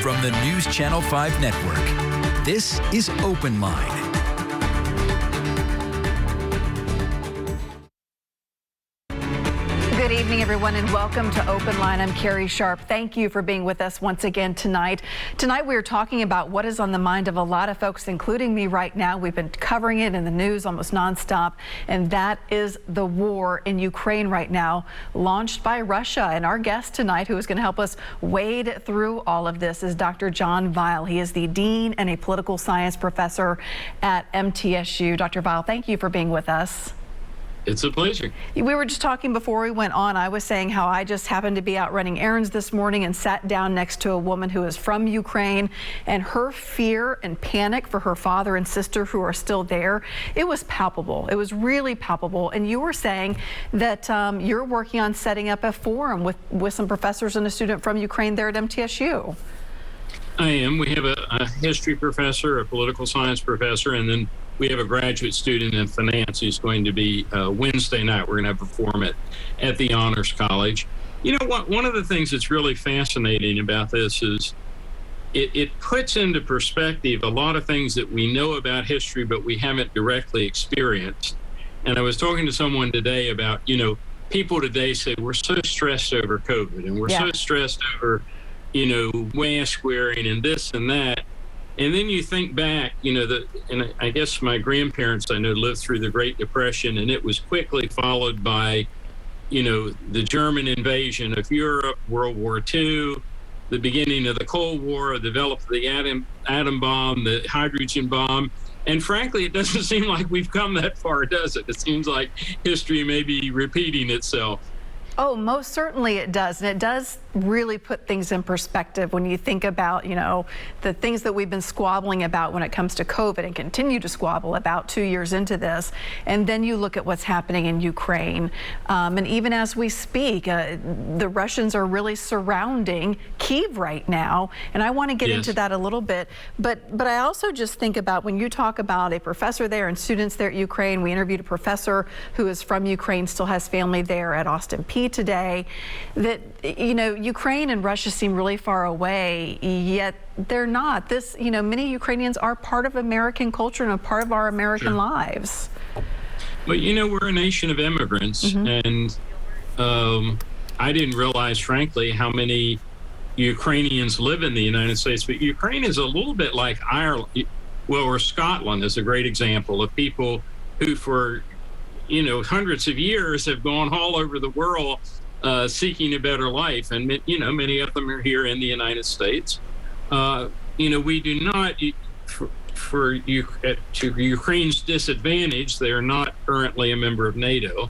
From the News Channel 5 Network, this is OpenLine. Good evening, everyone, and welcome to OpenLine. I'm Carrie Sharp. Thank you for being with us once again tonight. Tonight, we are talking about what is on the mind of a lot of folks, including me right now. We've been covering it in the news almost nonstop, and that is the war in Ukraine right now, launched by Russia. And our guest tonight, who is going to help us wade through all of this, is Dr. John Vile. He is the dean and a political science professor at MTSU. Dr. Vile, thank you for being with us. It's a pleasure. We were just talking before we went on. I was saying how I just happened to be out running errands this morning and sat down next to a woman who is from Ukraine, and her fear and panic for her father and sister who are still there, it was palpable. It was really palpable. And you were saying that you're working on setting up a forum with some professors and a student from Ukraine there at MTSU. I am. We have a history professor, a political science professor, and then we have a graduate student in finance who's going to be Wednesday night. We're going to have a forum at the Honors College. You know what? One of the things that's really fascinating about this is it puts into perspective a lot of things that we know about history, but we haven't directly experienced. And I was talking to someone today about, people today say we're so stressed over COVID and we're so stressed over, mask wearing and this and that. And then you think back, and I guess my grandparents, I know, lived through the Great Depression, and it was quickly followed by, the German invasion of Europe, World War II, the beginning of the Cold War, the development of the atom bomb, the hydrogen bomb. And frankly, it doesn't seem like we've come that far, does it? It seems like history may be repeating itself. Oh, most certainly it does. And it does really put things in perspective when you think about, the things that we've been squabbling about when it comes to COVID and continue to squabble about 2 years into this. And then you look at what's happening in Ukraine. And even as we speak, the Russians are really surrounding Kyiv right now. And I want to get into that a little bit. But I also just think about when you talk about a professor there and students there at Ukraine. We interviewed a professor who is from Ukraine, still has family there at Austin Peay today, that, Ukraine and Russia seem really far away, yet they're not. Many Ukrainians are part of American culture and a part of our American lives. But, we're a nation of immigrants, and I didn't realize, frankly, how many Ukrainians live in the United States. But Ukraine is a little bit like Ireland, or Scotland is a great example of people who for hundreds of years have gone all over the world seeking a better life. And, many of them are here in the United States. We do not, to Ukraine's disadvantage, they are not currently a member of NATO.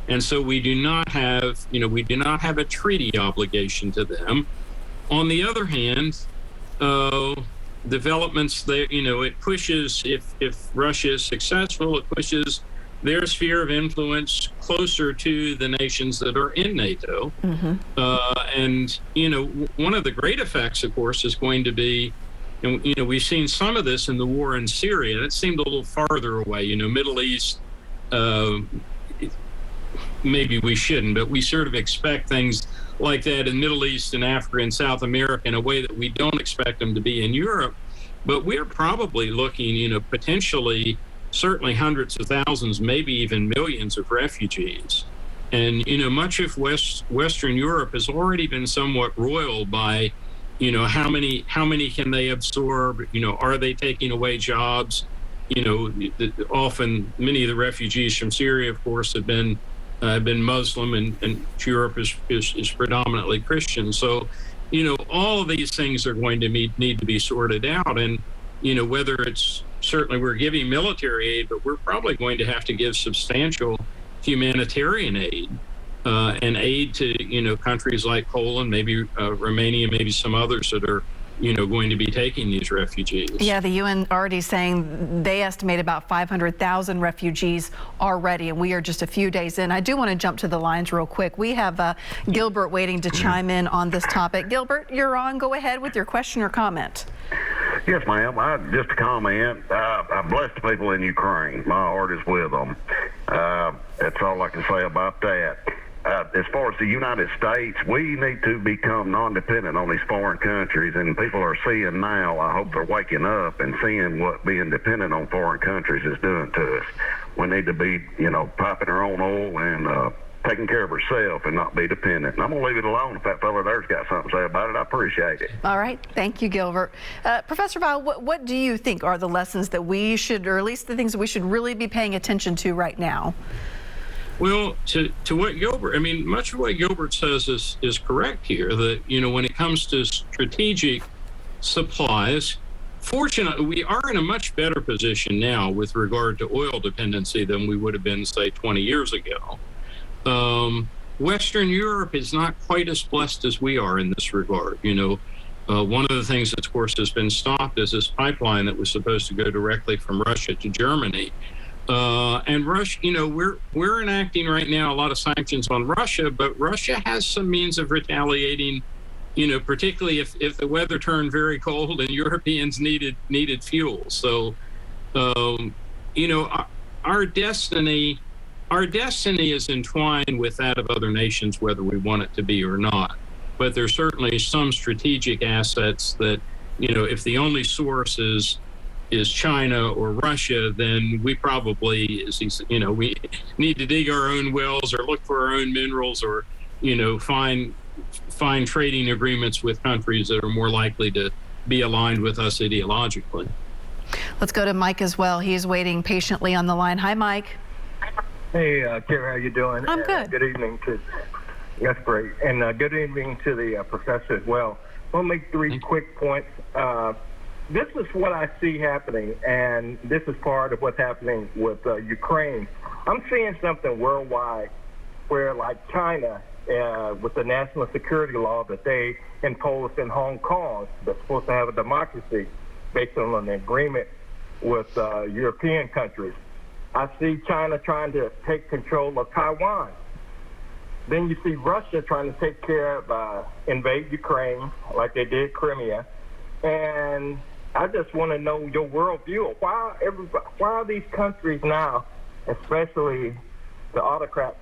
And so we do not have a treaty obligation to them. On the other hand, developments there, it pushes, if Russia is successful, it pushes their sphere of influence closer to the nations that are in NATO. And, one of the great effects, of course, is going to be, and, we've seen some of this in the war in Syria, and it seemed a little farther away, Middle East, maybe we shouldn't, but we sort of expect things like that in Middle East and Africa and South America in a way that we don't expect them to be in Europe. But we're probably looking, potentially, certainly hundreds of thousands, maybe even millions of refugees. And, much of Western Europe has already been somewhat roiled by, how many can they absorb? Are they taking away jobs? Often many of the refugees from Syria, of course, have been Muslim, and Europe is predominantly Christian. So, all of these things are going to need to be sorted out. And, whether it's certainly we're giving military aid, but we're probably going to have to give substantial humanitarian aid and aid to, countries like Poland, maybe Romania, maybe some others that are, going to be taking these refugees. Yeah, the UN already saying they estimate about 500,000 refugees already, and we are just a few days in. I do want to jump to the lines real quick. We have Gilbert waiting to chime in on this topic. Gilbert, you're on. Go ahead with your question or comment. Yes, ma'am. Just a comment. I bless the people in Ukraine. My heart is with them. That's all I can say about that. as far as the United States, we need to become non-dependent on these foreign countries, and people are seeing now, I hope they're waking up and seeing what being dependent on foreign countries is doing to us. We need to be, piping our own oil and taking care of ourselves and not be dependent. And I'm going to leave it alone. If that fella there's got something to say about it, I appreciate it. All right. Thank you, Gilbert. Professor Vile, what do you think are the lessons that we should, or at least the things that we should really be paying attention to right now? Well, to what Gilbert, much of what Gilbert says is correct here, that, when it comes to strategic supplies, fortunately, we are in a much better position now with regard to oil dependency than we would have been, say, 20 years ago. Western Europe is not quite as blessed as we are in this regard. One of the things that, of course, has been stopped is this pipeline that was supposed to go directly from Russia to Germany. And Russia, we're enacting right now a lot of sanctions on Russia, but Russia has some means of retaliating, particularly if the weather turned very cold and Europeans needed fuel. So, our destiny is entwined with that of other nations, whether we want it to be or not. But there's certainly some strategic assets that, if the only source is China or Russia, then we probably, we need to dig our own wells or look for our own minerals or, find trading agreements with countries that are more likely to be aligned with us ideologically. Let's go to Mike as well. He's waiting patiently on the line. Hi, Mike. Hey, Carrie, how you doing? I'm good. Good evening that's great. And good evening to the professor as well. I'll make three quick points. This is what I see happening, and this is part of what's happening with Ukraine. I'm seeing something worldwide where, like China, with the national security law that they imposed in Hong Kong, that's supposed to have a democracy based on an agreement with European countries. I see China trying to take control of Taiwan. Then you see Russia trying to take care of invade Ukraine like they did Crimea. And I just want to know your worldview. Why are these countries now, especially the autocrat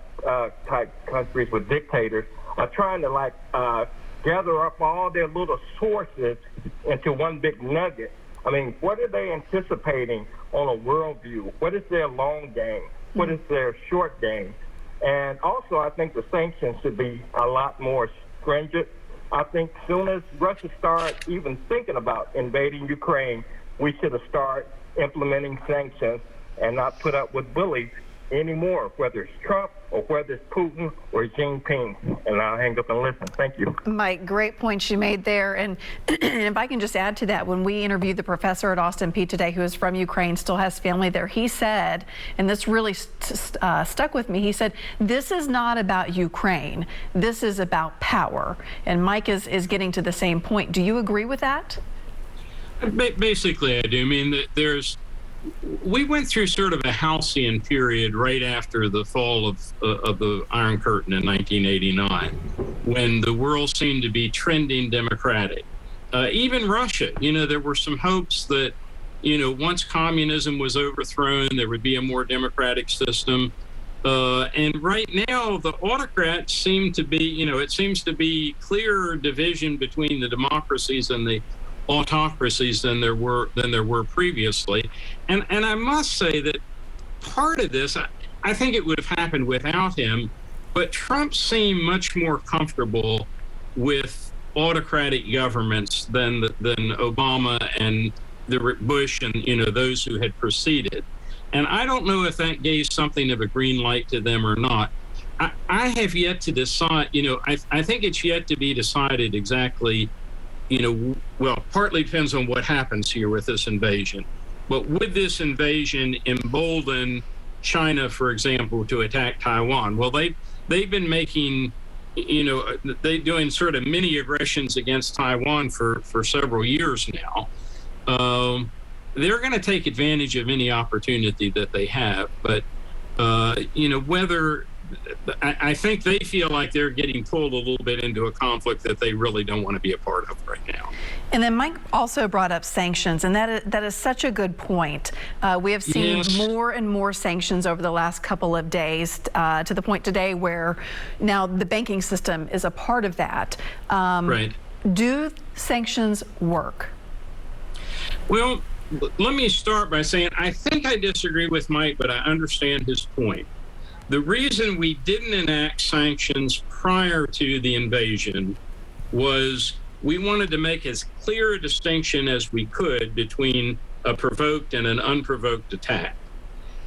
type countries with dictators, are trying to gather up all their little sources into one big nugget? What are they anticipating on a worldview? What is their long game? What is their short game? And also, I think the sanctions should be a lot more stringent. I think as soon as Russia starts even thinking about invading Ukraine, we should have started implementing sanctions and not put up with bullies anymore, whether it's Trump or whether it's Putin or Xi Jinping. And I'll hang up and listen. Thank you. Mike, great points you made there. And if I can just add to that, when we interviewed the professor at Austin Peay today, who is from Ukraine, still has family there, he said, and this really stuck with me, he said, this is not about Ukraine. This is about power. And Mike is getting to the same point. Do you agree with that? Basically, I do. We went through sort of a halcyon period right after the fall of the Iron Curtain in 1989, when the world seemed to be trending democratic. Even Russia, there were some hopes that, once communism was overthrown, there would be a more democratic system. And right now, the autocrats seem to be, it seems to be clearer division between the democracies and the autocracies than there were previously. And I must say that part of this, I think it would have happened without him, but Trump seemed much more comfortable with autocratic governments than Obama and the Bush and those who had preceded. And I don't know if that gave something of a green light to them or not. I have yet to decide, I think it's yet to be decided exactly, well, partly depends on what happens here with this invasion. But would this invasion embolden China, for example, to attack Taiwan? Well, they've been making, they doing sort of mini aggressions against Taiwan for several years now. They're going to take advantage of any opportunity that they have. But, whether I think they feel like they're getting pulled a little bit into a conflict that they really don't want to be a part of right now. And then Mike also brought up sanctions, and that is such a good point. We have seen more and more sanctions over the last couple of days, to the point today where now the banking system is a part of that. Right. Do sanctions work? Well, let me start by saying I think I disagree with Mike, but I understand his point. The reason we didn't enact sanctions prior to the invasion was we wanted to make as clear a distinction as we could between a provoked and an unprovoked attack.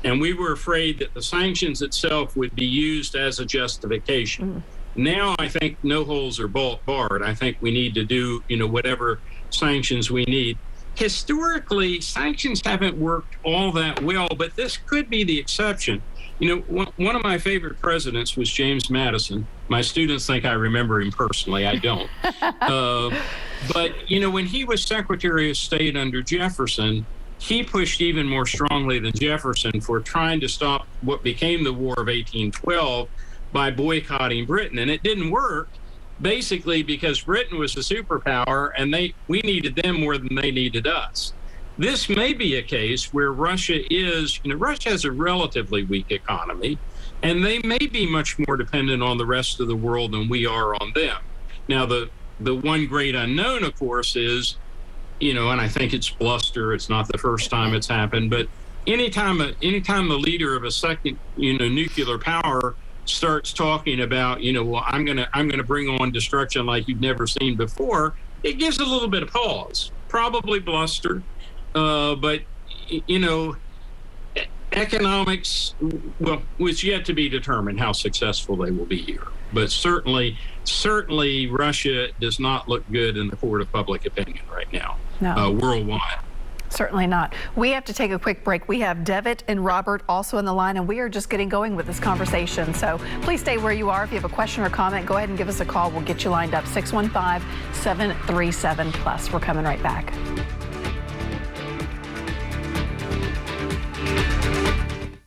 And we were afraid that the sanctions itself would be used as a justification. Now I think no holes are barred. I think we need to do, whatever sanctions we need. Historically, sanctions haven't worked all that well, but this could be the exception. One of my favorite presidents was James Madison. My students think I remember him personally. I don't. But, when he was Secretary of State under Jefferson, he pushed even more strongly than Jefferson for trying to stop what became the War of 1812 by boycotting Britain. And it didn't work, basically because Britain was a superpower and we needed them more than they needed us. This may be a case where Russia has a relatively weak economy, and they may be much more dependent on the rest of the world than we are on them. Now, the one great unknown, of course, is, and I think it's bluster. It's not the first time it's happened, but anytime the leader of a second, nuclear power starts talking about, well, I'm gonna bring on destruction like you've never seen before, it gives a little bit of pause. Probably bluster. But, economics, well, it's yet to be determined how successful they will be here. But certainly Russia does not look good in the court of public opinion right now, worldwide. Certainly not. We have to take a quick break. We have Devitt and Robert also on the line, and we are just getting going with this conversation. So please stay where you are. If you have a question or comment, go ahead and give us a call. We'll get you lined up. 615-737-PLUS. We're coming right back.